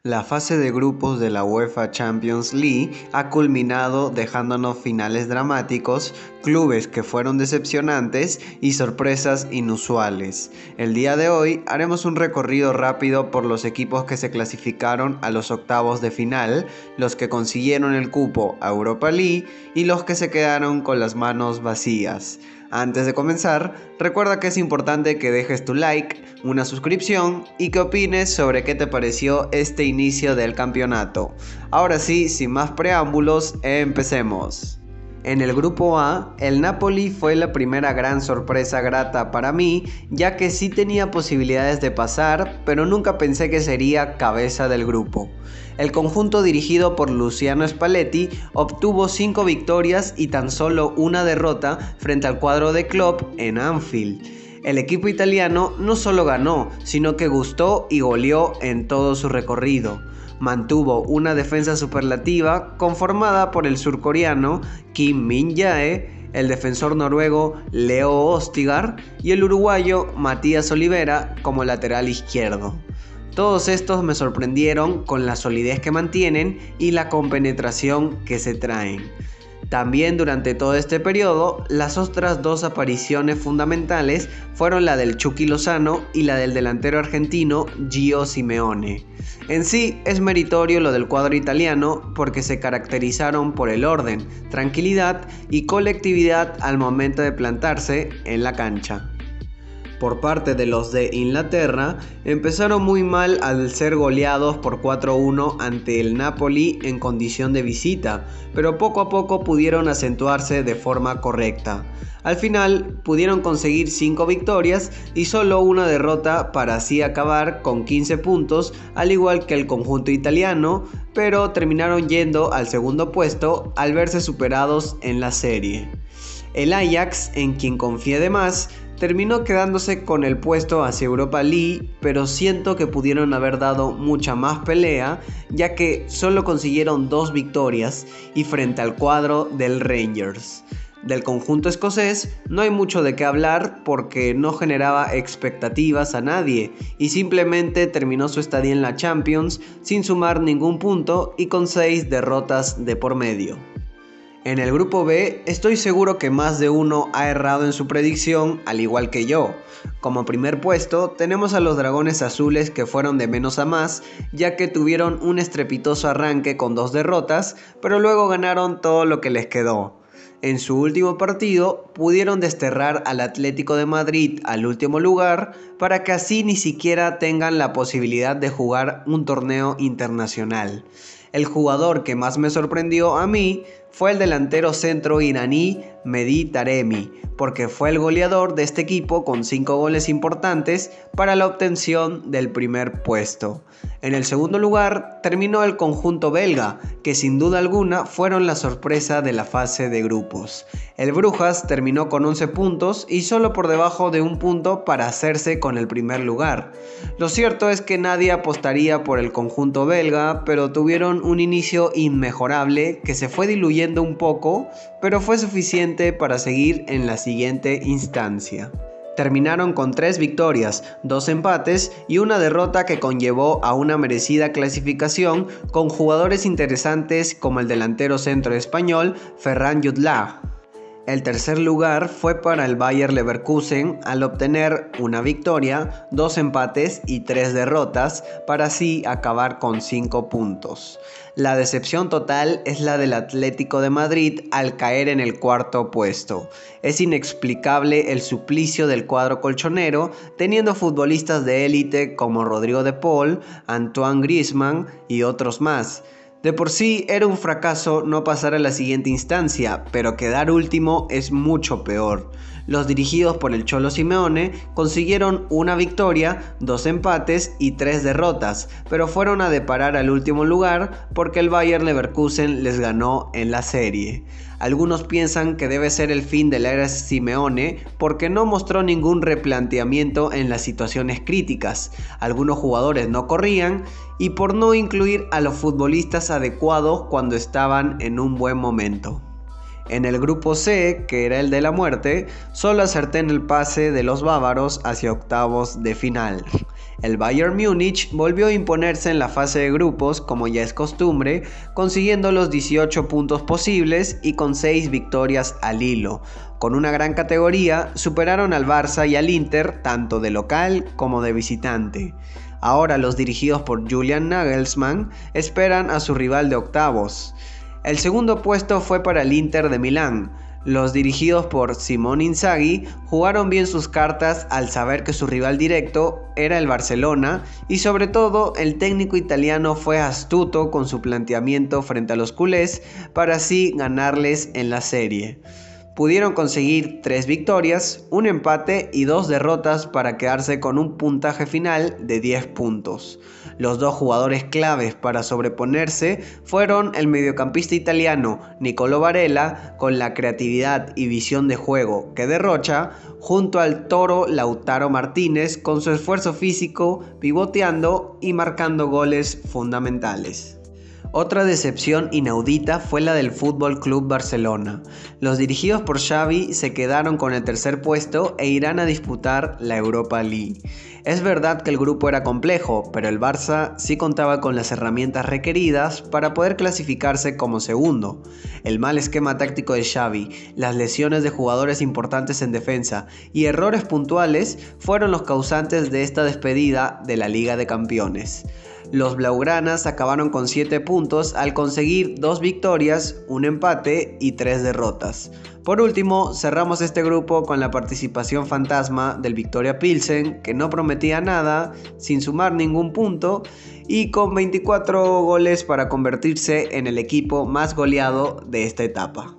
La fase de grupos de la UEFA Champions League ha culminado dejándonos finales dramáticos, clubes que fueron decepcionantes y sorpresas inusuales. El día de hoy haremos un recorrido rápido por los equipos que se clasificaron a los octavos de final, los que consiguieron el cupo a Europa League y los que se quedaron con las manos vacías. Antes de comenzar, recuerda que es importante que dejes tu like, una suscripción y que opines sobre qué te pareció este inicio del campeonato. Ahora sí, sin más preámbulos, empecemos. En el grupo A, el Napoli fue la primera gran sorpresa grata para mí, ya que sí tenía posibilidades de pasar, pero nunca pensé que sería cabeza del grupo. El conjunto dirigido por Luciano Spalletti obtuvo 5 victorias y tan solo una derrota frente al cuadro de Klopp en Anfield. El equipo italiano no solo ganó, sino que gustó y goleó en todo su recorrido. Mantuvo una defensa superlativa conformada por el surcoreano Kim Min-jae, el defensor noruego Leo Østigard y el uruguayo Matías Olivera como lateral izquierdo. Todos estos me sorprendieron con la solidez que mantienen y la compenetración que se traen. También durante todo este periodo, las otras dos apariciones fundamentales fueron la del Chucky Lozano y la del delantero argentino Gio Simeone. En sí es meritorio lo del cuadro italiano porque se caracterizaron por el orden, tranquilidad y colectividad al momento de plantarse en la cancha. Por parte de los de Inglaterra, empezaron muy mal al ser goleados por 4-1 ante el Napoli en condición de visita, pero poco a poco pudieron acentuarse de forma correcta. Al final pudieron conseguir 5 victorias y solo una derrota para así acabar con 15 puntos, al igual que el conjunto italiano, pero terminaron yendo al segundo puesto al verse superados en la serie. El Ajax, en quien confié de más, terminó quedándose con el puesto hacia Europa League, pero siento que pudieron haber dado mucha más pelea, ya que solo consiguieron 2 victorias y frente al cuadro del Rangers. Del conjunto escocés no hay mucho de qué hablar porque no generaba expectativas a nadie y simplemente terminó su estadía en la Champions sin sumar ningún punto y con 6 derrotas de por medio. En el grupo B, estoy seguro que más de uno ha errado en su predicción, al igual que yo. Como primer puesto, tenemos a los Dragones Azules que fueron de menos a más, ya que tuvieron un estrepitoso arranque con 2 derrotas, pero luego ganaron todo lo que les quedó. En su último partido, pudieron desterrar al Atlético de Madrid al último lugar, para que así ni siquiera tengan la posibilidad de jugar un torneo internacional. El jugador que más me sorprendió a mí fue el delantero centro iraní Mehdi Taremi, porque fue el goleador de este equipo con 5 goles importantes para la obtención del primer puesto. En el segundo lugar terminó el conjunto belga, que sin duda alguna fueron la sorpresa de la fase de grupos. El Brujas terminó con 11 puntos y solo por debajo de un punto para hacerse con el primer lugar. Lo cierto es que nadie apostaría por el conjunto belga, pero tuvieron un inicio inmejorable que se fue diluyendo un poco, pero fue suficiente para seguir en la siguiente instancia. Terminaron con 3 victorias, 2 empates y una derrota que conllevó a una merecida clasificación con jugadores interesantes como el delantero centro español Ferran Jutgla. El tercer lugar fue para el Bayer Leverkusen al obtener una victoria, 2 empates y 3 derrotas para así acabar con 5 puntos. La decepción total es la del Atlético de Madrid al caer en el cuarto puesto. Es inexplicable el suplicio del cuadro colchonero, teniendo futbolistas de élite como Rodrigo de Paul, Antoine Griezmann y otros más. De por sí era un fracaso no pasar a la siguiente instancia, pero quedar último es mucho peor. Los dirigidos por el Cholo Simeone consiguieron una victoria, 2 empates y 3 derrotas, pero fueron a deparar al último lugar porque el Bayer Leverkusen les ganó en la serie. Algunos piensan que debe ser el fin de la era Simeone porque no mostró ningún replanteamiento en las situaciones críticas. Algunos jugadores no corrían y por no incluir a los futbolistas adecuados cuando estaban en un buen momento. En el grupo C, que era el de la muerte, solo acerté en el pase de los bávaros hacia octavos de final. El Bayern Múnich volvió a imponerse en la fase de grupos como ya es costumbre, consiguiendo los 18 puntos posibles y con 6 victorias al hilo. Con una gran categoría, superaron al Barça y al Inter tanto de local como de visitante. Ahora los dirigidos por Julian Nagelsmann esperan a su rival de octavos. El segundo puesto fue para el Inter de Milán. Los dirigidos por Simone Inzaghi jugaron bien sus cartas al saber que su rival directo era el Barcelona y sobre todo el técnico italiano fue astuto con su planteamiento frente a los culés para así ganarles en la serie. Pudieron conseguir 3 victorias, un empate y 2 derrotas para quedarse con un puntaje final de 10 puntos. Los dos jugadores claves para sobreponerse fueron el mediocampista italiano Nicolo Barella, con la creatividad y visión de juego que derrocha, junto al toro Lautaro Martínez con su esfuerzo físico, pivoteando y marcando goles fundamentales. Otra decepción inaudita fue la del Fútbol Club Barcelona. Los dirigidos por Xavi se quedaron con el tercer puesto e irán a disputar la Europa League. Es verdad que el grupo era complejo, pero el Barça sí contaba con las herramientas requeridas para poder clasificarse como segundo. El mal esquema táctico de Xavi, las lesiones de jugadores importantes en defensa y errores puntuales fueron los causantes de esta despedida de la Liga de Campeones. Los blaugranas acabaron con 7 puntos al conseguir 2 victorias, un empate y 3 derrotas. Por último, cerramos este grupo con la participación fantasma del Viktoria Pilsen, que no prometía nada, sin sumar ningún punto, y con 24 goles para convertirse en el equipo más goleado de esta etapa.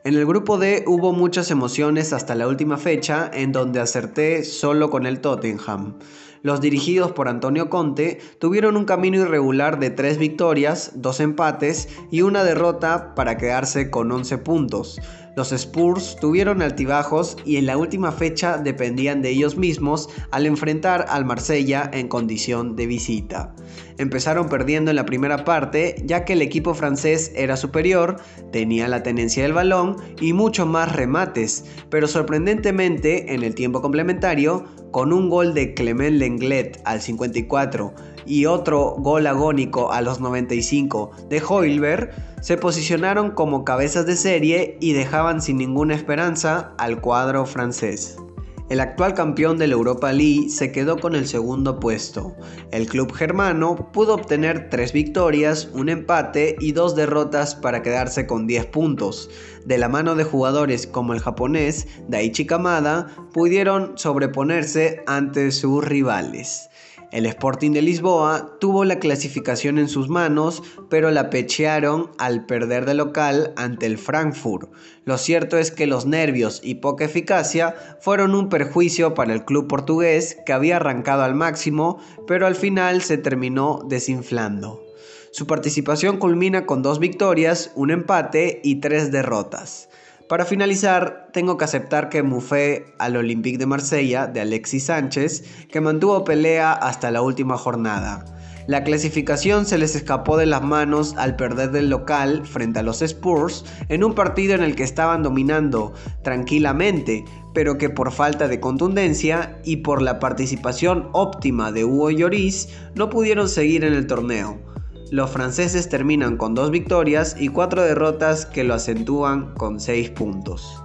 En el grupo D hubo muchas emociones hasta la última fecha, en donde acerté solo con el Tottenham. Los dirigidos por Antonio Conte tuvieron un camino irregular de 3 victorias, 2 empates y una derrota para quedarse con 11 puntos. Los Spurs tuvieron altibajos y en la última fecha dependían de ellos mismos al enfrentar al Marsella en condición de visita. Empezaron perdiendo en la primera parte ya que el equipo francés era superior, tenía la tenencia del balón y muchos más remates, pero sorprendentemente en el tiempo complementario, con un gol de Clement Lenglet al 54 y otro gol agónico a los 95 de Højlberg, se posicionaron como cabezas de serie y dejaban sin ninguna esperanza al cuadro francés. El actual campeón de la Europa League se quedó con el segundo puesto. El club germano pudo obtener 3 victorias, un empate y 2 derrotas para quedarse con 10 puntos. De la mano de jugadores como el japonés Daichi Kamada, pudieron sobreponerse ante sus rivales. El Sporting de Lisboa tuvo la clasificación en sus manos, pero la pechearon al perder de local ante el Frankfurt. Lo cierto es que los nervios y poca eficacia fueron un perjuicio para el club portugués, que había arrancado al máximo, pero al final se terminó desinflando. Su participación culmina con 2 victorias, un empate y 3 derrotas. Para finalizar, tengo que aceptar que mufé al Olympique de Marsella de Alexis Sánchez, que mantuvo pelea hasta la última jornada. La clasificación se les escapó de las manos al perder del local frente a los Spurs en un partido en el que estaban dominando tranquilamente, pero que por falta de contundencia y por la participación óptima de Hugo Lloris no pudieron seguir en el torneo. Los franceses terminan con 2 victorias y 4 derrotas que lo acentúan con 6 puntos.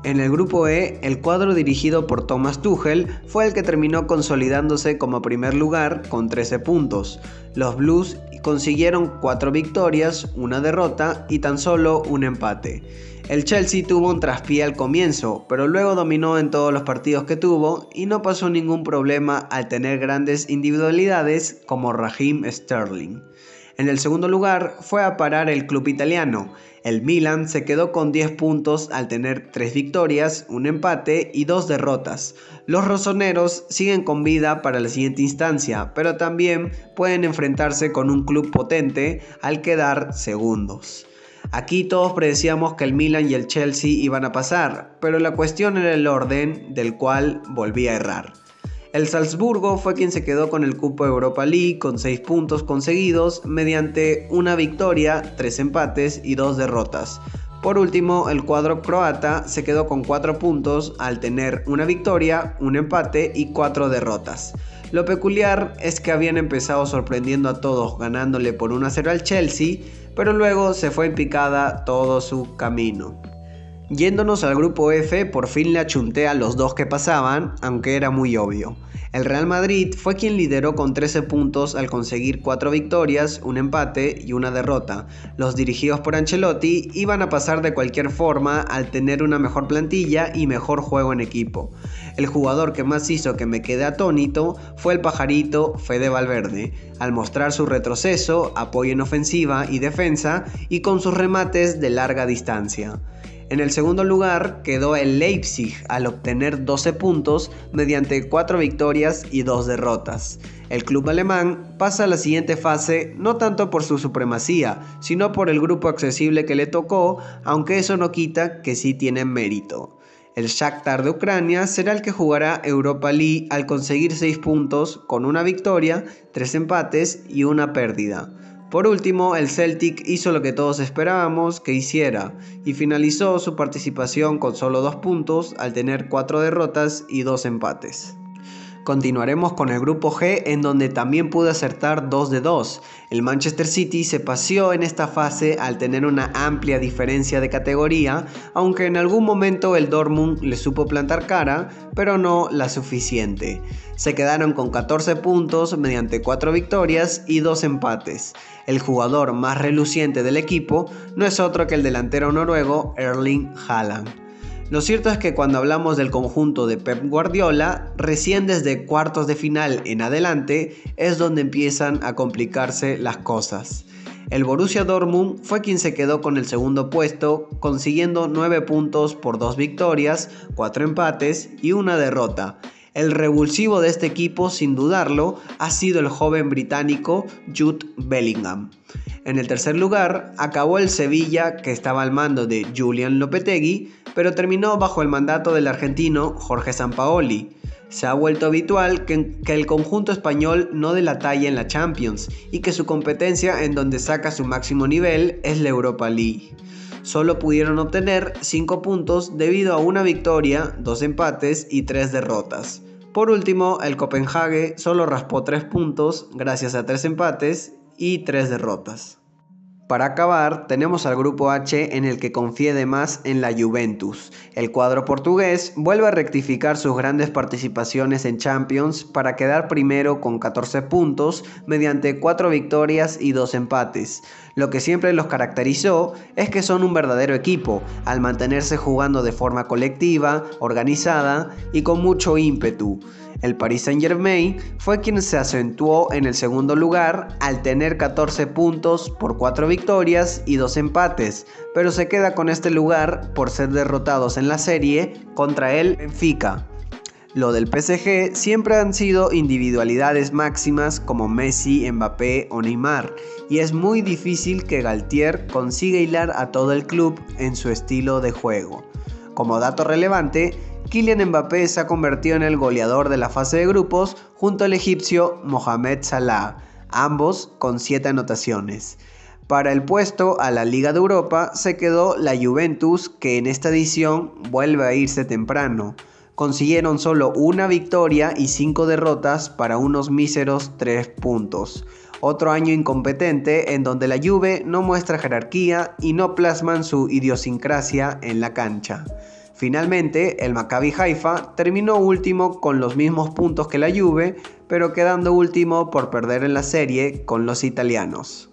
En el grupo E, el cuadro dirigido por Thomas Tuchel fue el que terminó consolidándose como primer lugar con 13 puntos. Los Blues consiguieron 4 victorias, una derrota y tan solo un empate. El Chelsea tuvo un traspié al comienzo, pero luego dominó en todos los partidos que tuvo y no pasó ningún problema al tener grandes individualidades como Raheem Sterling. En el segundo lugar fue a parar el club italiano. El Milan se quedó con 10 puntos al tener 3 victorias, un empate y 2 derrotas. Los rosoneros siguen con vida para la siguiente instancia, pero también pueden enfrentarse con un club potente al quedar segundos. Aquí todos predecíamos que el Milan y el Chelsea iban a pasar, pero la cuestión era el orden, del cual volví a errar. El Salzburgo fue quien se quedó con el cupo de Europa League con 6 puntos conseguidos mediante una victoria, 3 empates y 2 derrotas. Por último, el cuadro croata se quedó con 4 puntos al tener una victoria, un empate y 4 derrotas. Lo peculiar es que habían empezado sorprendiendo a todos ganándole por 1-0 al Chelsea, pero luego se fue en picada todo su camino. Yéndonos al grupo F, por fin le achunté a los dos que pasaban, aunque era muy obvio. El Real Madrid fue quien lideró con 13 puntos al conseguir 4 victorias, un empate y una derrota. Los dirigidos por Ancelotti iban a pasar de cualquier forma al tener una mejor plantilla y mejor juego en equipo. El jugador que más hizo que me quedé atónito fue el pajarito Fede Valverde, al mostrar su retroceso, apoyo en ofensiva y defensa y con sus remates de larga distancia. En el segundo lugar quedó el Leipzig al obtener 12 puntos mediante 4 victorias y 2 derrotas. El club alemán pasa a la siguiente fase no tanto por su supremacía, sino por el grupo accesible que le tocó, aunque eso no quita que sí tienen mérito. El Shakhtar de Ucrania será el que jugará Europa League al conseguir 6 puntos con una victoria, 3 empates y una pérdida. Por último, el Celtic hizo lo que todos esperábamos que hiciera y finalizó su participación con solo 2 puntos al tener 4 derrotas y 2 empates. Continuaremos con el grupo G, en donde también pude acertar 2 de 2. El Manchester City se paseó en esta fase al tener una amplia diferencia de categoría, aunque en algún momento el Dortmund le supo plantar cara, pero no la suficiente. Se quedaron con 14 puntos mediante 4 victorias y 2 empates. El jugador más reluciente del equipo no es otro que el delantero noruego Erling Haaland. Lo cierto es que cuando hablamos del conjunto de Pep Guardiola, recién desde cuartos de final en adelante es donde empiezan a complicarse las cosas. El Borussia Dortmund fue quien se quedó con el segundo puesto, consiguiendo 9 puntos por 2 victorias, 4 empates y una derrota. El revulsivo de este equipo, sin dudarlo, ha sido el joven británico Jude Bellingham. En el tercer lugar acabó el Sevilla, que estaba al mando de Julian Lopetegui, pero terminó bajo el mandato del argentino Jorge Sampaoli. Se ha vuelto habitual que el conjunto español no dé la talla en la Champions y que su competencia en donde saca su máximo nivel es la Europa League. Solo pudieron obtener 5 puntos debido a una victoria, 2 empates y 3 derrotas. Por último, el Copenhague solo raspó 3 puntos gracias a 3 empates y 3 derrotas. Para acabar, tenemos al grupo H, en el que confié de más en la Juventus. El cuadro portugués vuelve a rectificar sus grandes participaciones en Champions para quedar primero con 14 puntos mediante 4 victorias y 2 empates. Lo que siempre los caracterizó es que son un verdadero equipo, al mantenerse jugando de forma colectiva, organizada y con mucho ímpetu. El Paris Saint-Germain fue quien se acentuó en el segundo lugar al tener 14 puntos por 4 victorias y 2 empates, pero se queda con este lugar por ser derrotados en la serie contra el Benfica. Lo del PSG siempre han sido individualidades máximas como Messi, Mbappé o Neymar, y es muy difícil que Galtier consiga hilar a todo el club en su estilo de juego. Como dato relevante, Kylian Mbappé se ha convertido en el goleador de la fase de grupos junto al egipcio Mohamed Salah, ambos con 7 anotaciones. Para el puesto a la Liga de Europa se quedó la Juventus, que en esta edición vuelve a irse temprano. Consiguieron solo una victoria y 5 derrotas para unos míseros 3 puntos. Otro año incompetente en donde la Juve no muestra jerarquía y no plasman su idiosincrasia en la cancha. Finalmente, el Maccabi Haifa terminó último con los mismos puntos que la Juve, pero quedando último por perder en la serie con los italianos.